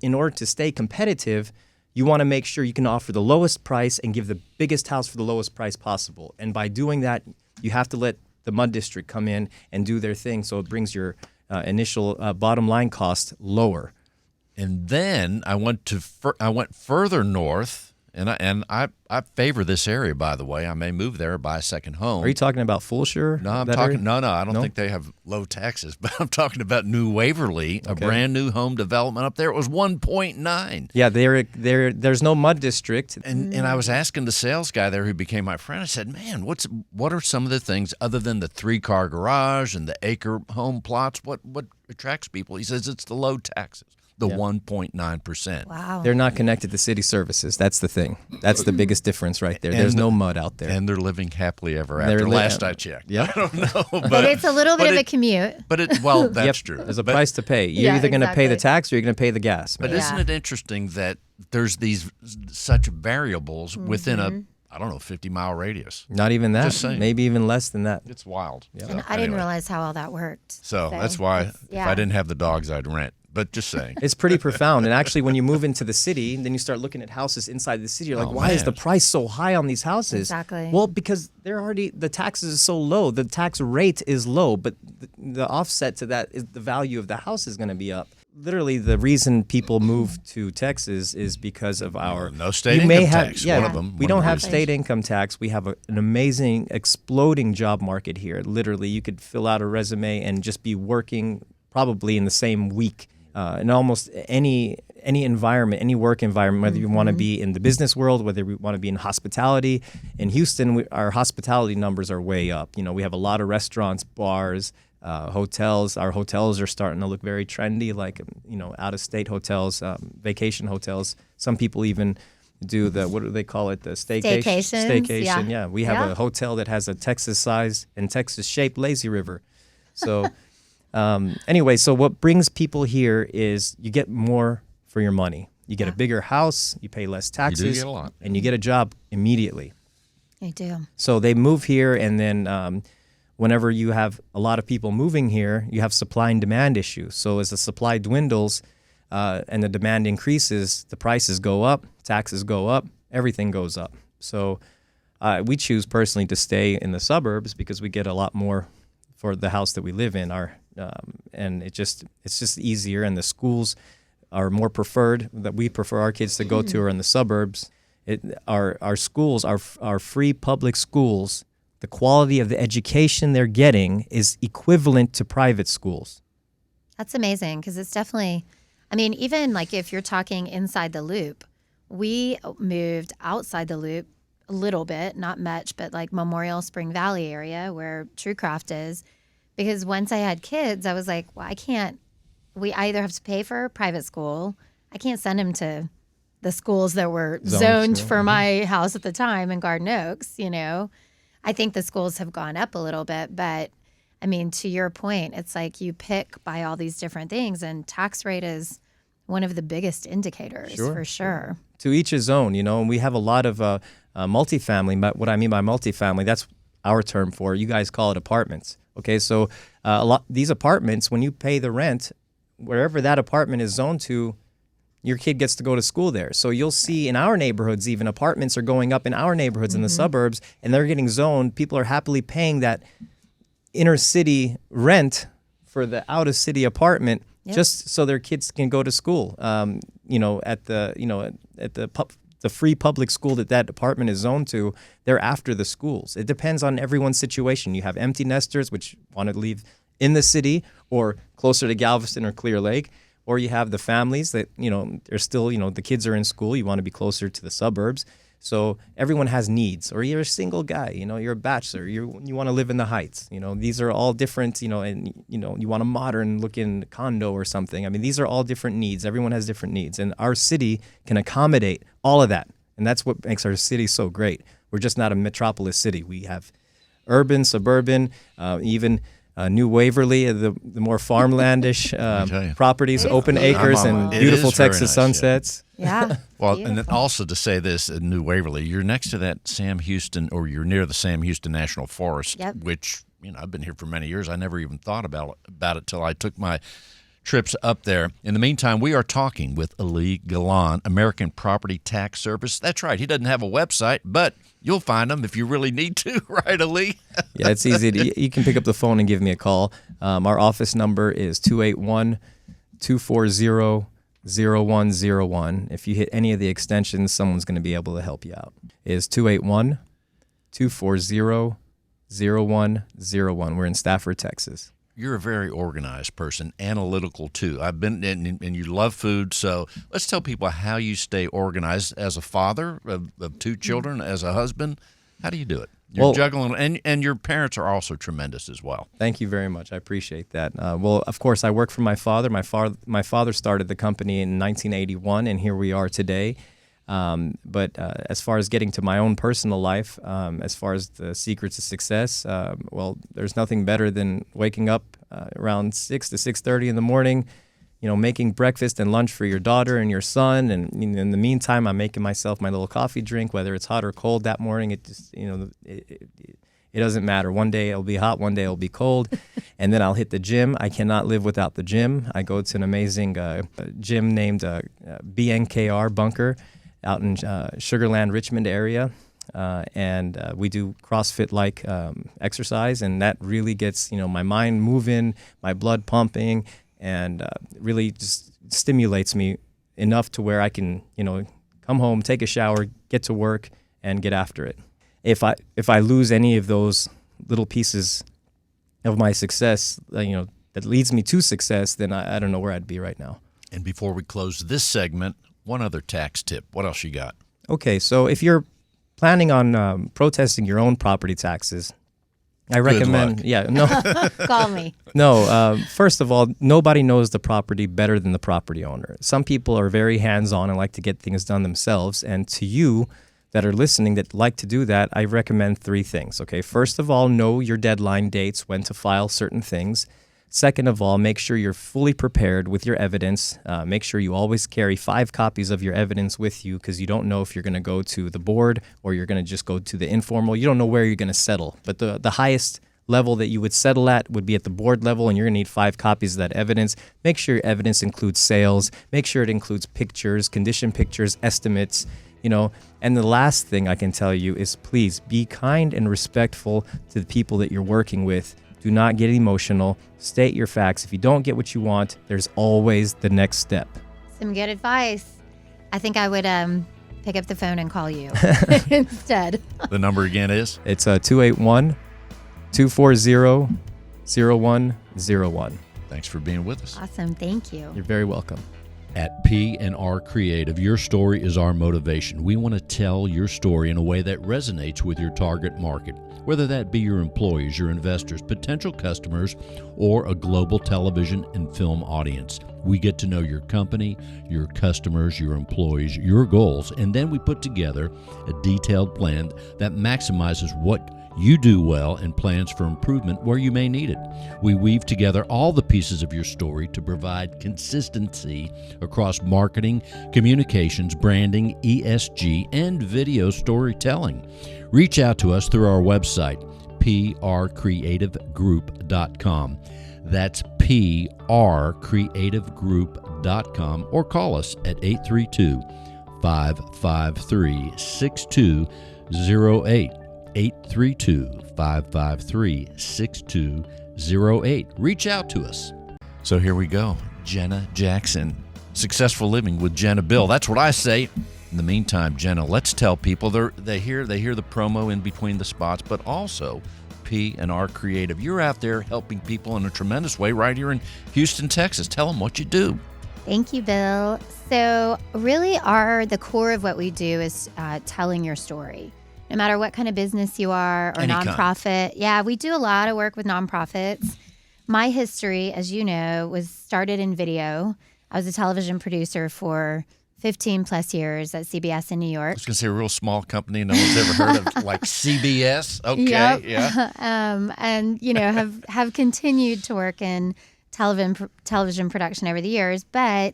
In order to stay competitive, you want to make sure you can offer the lowest price and give the biggest house for the lowest price possible. And by doing that, you have to let the mud district come in and do their thing, so it brings your initial bottom line cost lower. And then I went further north, and I favor this area, by the way. I may move there or buy a second home. Are you talking about Fulshire? No, I don't think they have low taxes, but I'm talking about New Waverly, a brand new home development up there. It was 1.9. Yeah, there's no mud district. And I was asking the sales guy there who became my friend, I said, man, what are some of the things other than the 3-car garage and the acre home plots, what attracts people? He says it's the low taxes. The 1.9%. Wow. They're not connected to city services. That's the thing. That's the biggest difference right there. There's no mud out there. And they're living happily ever after. Last I checked. Yep. I don't know. But it's a little bit of a commute. That's true. There's a price to pay. You're either going to pay the tax or you're going to pay the gas. But isn't it interesting that there's these such variables within a 50-mile radius? Not even that. Just saying. Maybe even less than that. It's wild. Yeah. And I didn't realize how all that worked. So that's why if I didn't have the dogs, I'd rent. But just saying. It's pretty profound. And actually, when you move into the city, then you start looking at houses inside the city. You're like, why is the price so high on these houses? Exactly. Well, because the taxes are so low. The tax rate is low, but the offset to that is the value of the house is going to be up. Literally, the reason people move to Texas is because of our no state income tax. Yeah, one of them. We don't have state income tax. We have an amazing, exploding job market here. Literally, you could fill out a resume and just be working probably in the same week. In almost any environment, any work environment, whether you want to be in the business world, whether we want to be in hospitality. In Houston, our hospitality numbers are way up. We have a lot of restaurants, bars, hotels. Our hotels are starting to look very trendy, like out-of-state hotels, vacation hotels. Some people even do what do they call it? The staycation. Yeah, we have a hotel that has a Texas-sized and Texas-shaped lazy river. So. Anyway, so what brings people here is you get more for your money. You get a bigger house, you pay less taxes, you do get a lot. And you get a job immediately. I do. So they move here, and then whenever you have a lot of people moving here, you have supply and demand issues. So as the supply dwindles and the demand increases, the prices go up, taxes go up, everything goes up. So we choose personally to stay in the suburbs because we get a lot more for the house that we live in. And it's just easier, and the schools are more preferred that we prefer our kids to go to are in the suburbs. Our schools, our free public schools, the quality of the education they're getting is equivalent to private schools. That's amazing because it's definitely, even like if you're talking inside the loop, we moved outside the loop a little bit, not much, but like Memorial Spring Valley area where TrueCraft is. Because once I had kids, I was like, well, we either have to pay for private school. I can't send them to the schools that were zoned for my house at the time in Garden Oaks, I think the schools have gone up a little bit. But, to your point, it's like you pick by all these different things. And tax rate is one of the biggest indicators for sure. To each his own, and we have a lot of multifamily. But what I mean by multifamily, that's our term for it. You guys call it apartments. Okay, so these apartments, when you pay the rent, wherever that apartment is zoned to, your kid gets to go to school there. So you'll see in our neighborhoods, even apartments are going up in our neighborhoods in the suburbs, and they're getting zoned. People are happily paying that inner city rent for the out of city apartment Yep. just so their kids can go to school. At the free public school that apartment is zoned to, they're after the schools. It depends on everyone's situation. You have empty nesters, which want to live in the city or closer to Galveston or Clear Lake, or you have the families that, they're still, the kids are in school. You want to be closer to the suburbs. So everyone has needs. Or you're a single guy, you're a bachelor, you want to live in the Heights. These are all different, and you want a modern looking condo or something. I mean, these are all different needs. Everyone has different needs, and our city can accommodate all of that. And that's what makes our city so great. We're just not a metropolis city. We have urban, suburban, even New Waverly, the more farmlandish properties, open acres, and beautiful Texas sunsets. Yeah. Well, and then also to say this, in New Waverly, you're next to that Sam Houston, or you're near the Sam Houston National Forest, which, I've been here for many years. I never even thought about it till I took my trips up there. In the meantime, we are talking with Ali Galan, American Property Tax Service. That's right. He doesn't have a website, but you'll find him if you really need to, right, Ali? Yeah, it's easy. You can pick up the phone and give me a call. Our office number is 281-240-0101. If you hit any of the extensions, someone's going to be able to help you out. It's 281-240-0101. We're in Stafford, Texas. You're a very organized person, analytical too. I've been, and you love food. So let's tell people how you stay organized as a father of two children, as a husband. How do you do it? You're juggling, and your parents are also tremendous as well. Thank you very much. I appreciate that. Well, of course, I work for my father. My father started the company in 1981, and here we are today. But as far as getting to my own personal life, as far as the secrets of success, there's nothing better than waking up around 6 to 6:30 in the morning, making breakfast and lunch for your daughter and your son. And in the meantime, I'm making myself my little coffee drink, whether it's hot or cold that morning. It just, it doesn't matter. One day it'll be hot, one day it'll be cold. And then I'll hit the gym. I cannot live without the gym. I go to an amazing gym named BNKR Bunker out in Sugarland, Richmond area, and we do CrossFit-like exercise, and that really gets my mind moving, my blood pumping, and really just stimulates me enough to where I can come home, take a shower, get to work, and get after it. If I lose any of those little pieces of my success, that leads me to success, then I don't know where I'd be right now. And before we close this segment, one other tax tip. What else you got? Okay, so if you're planning on protesting your own property taxes, I recommend. Good luck. Yeah, no. Call me. No, first of all, nobody knows the property better than the property owner. Some people are very hands-on and like to get things done themselves. And to you that are listening that like to do that, I recommend 3 things. Okay, first of all, know your deadline dates, when to file certain things. Second of all, make sure you're fully prepared with your evidence. Make sure you always carry 5 copies of your evidence with you, because you don't know if you're going to go to the board or you're going to just go to the informal. You don't know where you're going to settle. But the highest level that you would settle at would be at the board level, and you're going to need 5 copies of that evidence. Make sure your evidence includes sales. Make sure it includes pictures, condition pictures, estimates. And the last thing I can tell you is, please be kind and respectful to the people that you're working with. Do not get emotional. State your facts. If you don't get what you want, there's always the next step. Some good advice. I think I would pick up the phone and call you instead. The number again is? It's 281-240-0101. Thanks for being with us. Awesome. Thank you. You're very welcome. At P&R Creative, your story is our motivation. We want to tell your story in a way that resonates with your target market, whether that be your employees, your investors, potential customers, or a global television and film audience. We get to know your company, your customers, your employees, your goals, and then we put together a detailed plan that maximizes what you do well and plans for improvement where you may need it. We weave together all the pieces of your story to provide consistency across marketing, communications, branding, ESG, and video storytelling. Reach out to us through our website, prcreativegroup.com. That's prcreativegroup.com, or call us at 832-553-6208. 832-553-6208. Reach out to us. So here we go. Jenna Jackson, Successful Living with Jenna Bill. That's what I say. In the meantime, Jenna, let's tell people they hear the promo in between the spots, but also P&R Creative. You're out there helping people in a tremendous way right here in Houston, Texas. Tell them what you do. Thank you, Bill. So really the core of what we do is telling your story. No matter what kind of business you are or Any nonprofit. kind. Yeah, we do a lot of work with nonprofits. My history, as you know, was started in video. I was a television producer for 15 plus years at CBS in New I York. was going to say a real small company no one's ever heard of, like CBS. Okay, Yep. yeah. And, have continued to work in television production over the years. But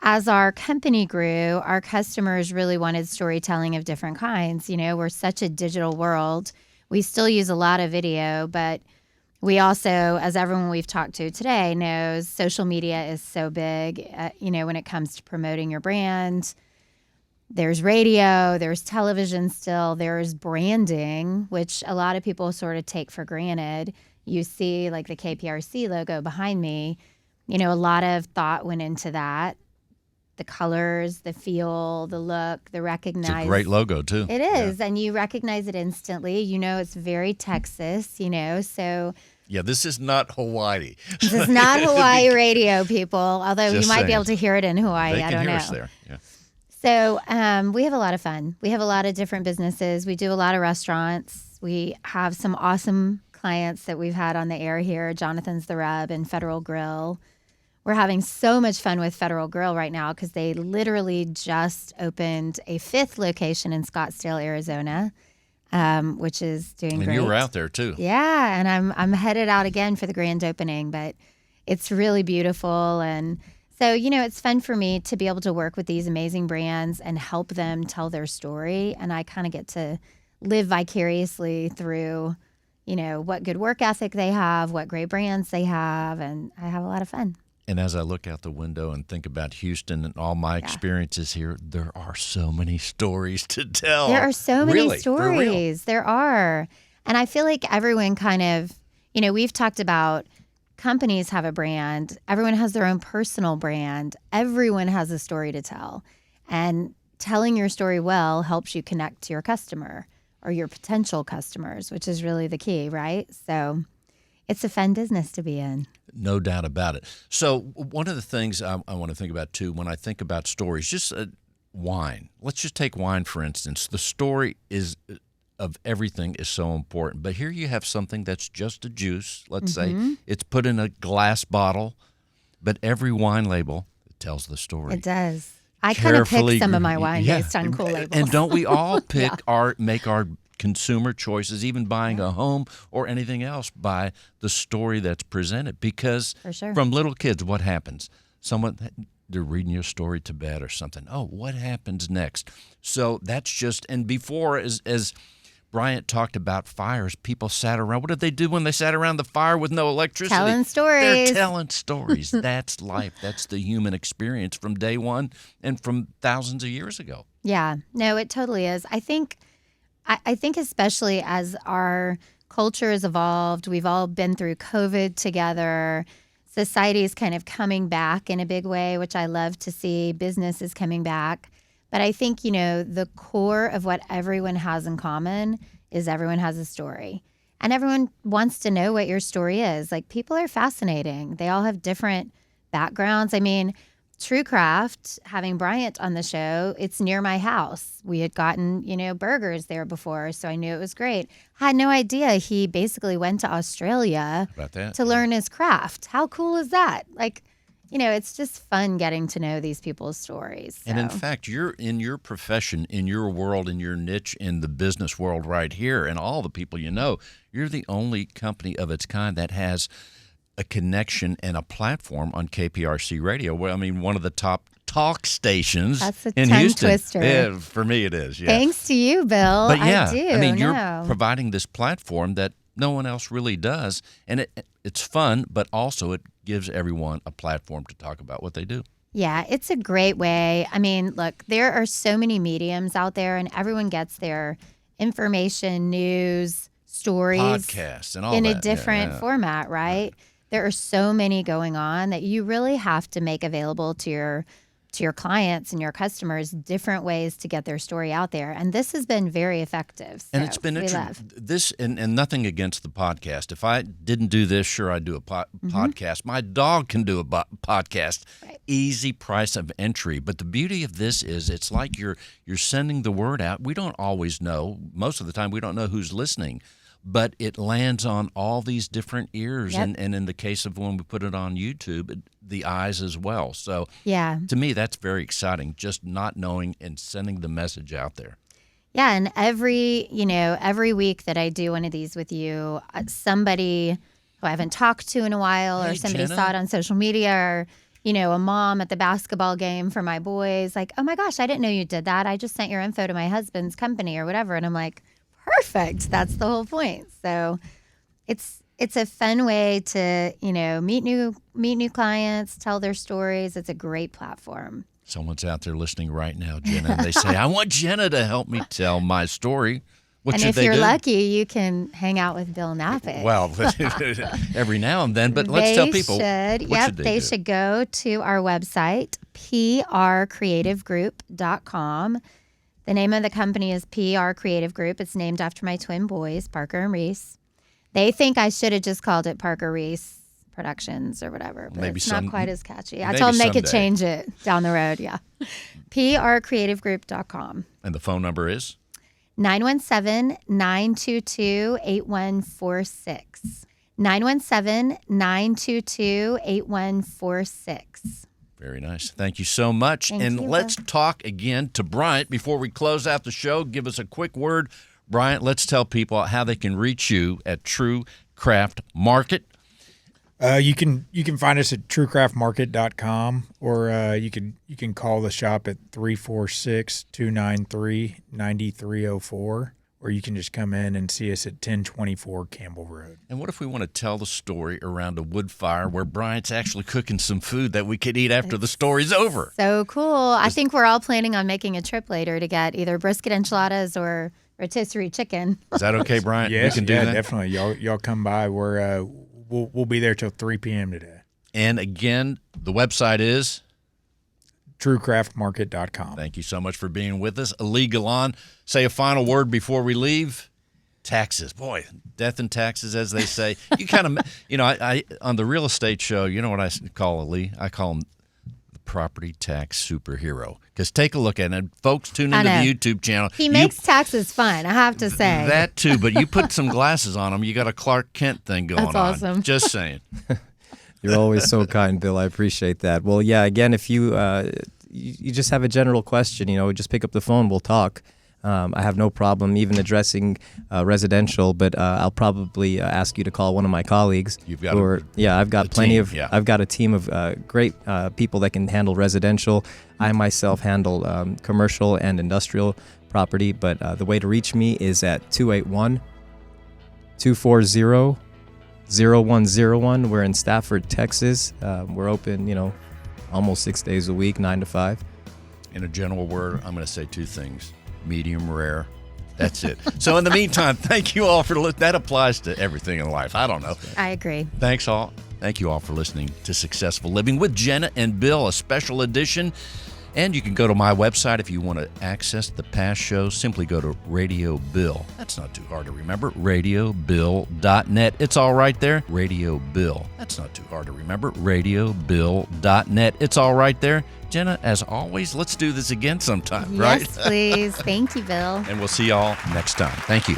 as our company grew, our customers really wanted storytelling of different kinds. We're such a digital world. We still use a lot of video, but we also, as everyone we've talked to today knows, social media is so big, when it comes to promoting your brand. There's radio, there's television still, there's branding, which a lot of people sort of take for granted. You see like the KPRC logo behind me, a lot of thought went into that. The colors, the feel, the look, the recognize. It's a great logo, too. It is, and you recognize it instantly. It's very Texas, so. Yeah, this is not Hawaii. This is not Hawaii radio, people, although Just you might be saying. able to hear it in Hawaii. They I can don't hear know. us there. Yeah. So we have a lot of fun. We have a lot of different businesses. We do a lot of restaurants. We have some awesome clients that we've had on the air here, Jonathan's The Rub and Federal Grill. We're having so much fun with Federal Grill right now because they literally just opened a 5th location in Scottsdale, Arizona, which is doing great. And you were out there, too. Yeah, and I'm headed out again for the grand opening, but it's really beautiful. And so, it's fun for me to be able to work with these amazing brands and help them tell their story. And I kind of get to live vicariously through, what good work ethic they have, what great brands they have, and I have a lot of fun. And as I look out the window and think about Houston and all my experiences here, there are so many stories to tell. There are so many Really, for real. stories. There are. And I feel like everyone kind of, we've talked about companies have a brand. Everyone has their own personal brand. Everyone has a story to tell. And telling your story well helps you connect to your customer or your potential customers, which is really the key, right? So it's a fun business to be in. No doubt about it. So one of the things I want to think about, too, when I think about stories, just wine. Let's just take wine, for instance. The story of everything is so important. But here you have something that's just a juice. Let's say it's put in a glass bottle, but every wine label tells the story. It does. I kind of pick some of my wine based on cool labels. And don't we all make our consumer choices, even buying a home or anything else, by the story that's presented? Because For sure. from little kids, what happens? They're reading your story to bed or something. Oh, what happens next? So that's just, and before, as Bryant talked about fires, people sat around. What did they do when they sat around the fire with no electricity? Telling stories. They're telling stories. That's life. That's the human experience from day one and from thousands of years ago. Yeah, no, it totally is. I think especially as our culture has evolved, we've all been through COVID together. Society is kind of coming back in a big way, which I love to see. Business is coming back. But I think, the core of what everyone has in common is everyone has a story. And everyone wants to know what your story is. Like, people are fascinating. They all have different backgrounds. I mean, True Craft, having Bryant on the show, it's near my house. We had gotten, burgers there before, so I knew it was great. Had no idea he basically went to Australia About that. to learn his craft. How cool is that? Like, it's just fun getting to know these people's stories. So. And in fact, you're in your profession, in your world, in your niche, in the business world right here, and all the people you're the only company of its kind that has a connection and a platform on KPRC Radio. Well, I mean, one of the top talk stations That's a in tongue Houston. twister. Yeah, for me, it is. Yeah. Thanks to you, Bill. But yeah, I do. I mean, you're no. providing this platform that no one else really does, and it's fun, but also it gives everyone a platform to talk about what they do. Yeah, it's a great way. I mean, look, there are so many mediums out there, and everyone gets their information, news, stories, Podcasts and all in that. a different format, right? There are so many going on that you really have to make available to your clients and your customers different ways to get their story out there. And this has been very effective. And it's been this and nothing against the podcast. If I didn't do this, sure, I'd do a podcast. My dog can do a podcast. Right. Easy price of entry. But the beauty of this is it's like you're sending the word out. We don't always know. Most of the time, we don't know who's listening. But it lands on all these different ears. Yep. And in the case of when we put it on YouTube, the eyes as well. So Yeah. to me, that's very exciting, just not knowing and sending the message out there. Yeah, and every week that I do one of these with you, somebody who I haven't talked to in a while, or Hey, somebody Jenna. saw it on social media, or a mom at the basketball game for my boys, like, oh my gosh, I didn't know you did that. I just sent your info to my husband's company or whatever, and I'm like, perfect. That's the whole point. So it's a fun way to meet new clients, tell their stories. It's a great platform. Someone's out there listening right now, Jenna, and they say, I want Jenna to help me tell my story. What And should if they you're do? lucky, you can hang out with Bill Napick. Well, every now and then, but let's tell people. What should They do? should go to our website, prcreativegroup.com. The name of the company is PR Creative Group. It's named after my twin boys, Parker and Reese. They think I should have just called it Parker Reese Productions or whatever, but Maybe it's some- not quite as catchy. I maybe told them they could someday. change it down the road, yeah. prcreativegroup.com. And the phone number is? 917-922-8146. 917-922-8146. Very nice. Thank you so much. Thank and you, let's Bill. talk again to Bryant before we close out the show. Give us a quick word. Bryant, let's tell people how they can reach you at True Craft Market. You can find us at truecraftmarket.com, or you can call the shop at 346-293-9304, or you can just come in and see us at 1024 Campbell Road. And what if we want to tell the story around a wood fire where Bryant's actually cooking some food that we could eat after the story's over? So cool. I think we're all planning on making a trip later to get either brisket enchiladas or rotisserie chicken. Is that okay, Bryant? Yes, we can do that? definitely. Y'all come by. We'll be there till 3 p.m. today. And again, the website is? truecraftmarket.com. Thank you so much for being with us. Ali Galan, say a final word before we leave. Taxes. Boy, death and taxes, as they say. You kind of, I on the real estate show, you know what I call Ali? I call him the property tax superhero. Because take a look at it. Folks, tune I into know. the YouTube channel. He makes taxes fun, I have to say. That too, but you put some glasses on him, you got a Clark Kent thing going That's on. awesome. Just saying. You're always so kind, Bill. I appreciate that. Well, yeah, again, if you just have a general question, just pick up the phone. We'll talk. I have no problem even addressing residential, but I'll probably ask you to call one of my colleagues. You've got I've got plenty team, of. yeah. I've got a team of great people that can handle residential. I myself handle commercial and industrial property, but the way to reach me is at 281-240-0101. We're in Stafford, Texas. We're open, almost 6 days a week, 9 to 5. In a general word, I'm going to say two things. Medium rare. That's it. So in the meantime, thank you all for that applies to everything in life. I don't know. I agree. Thank you all for listening to Successful Living with Jenna and Bill, a special edition. And you can go to my website if you want to access the past shows. Simply go to Radio Bill. That's not too hard to remember. RadioBill.net. It's all right there. Radio Bill. That's not too hard to remember. RadioBill.net. It's all right there. Jenna, as always, let's do this again sometime, right? Yes, please. Thank you, Bill. And we'll see y'all next time. Thank you.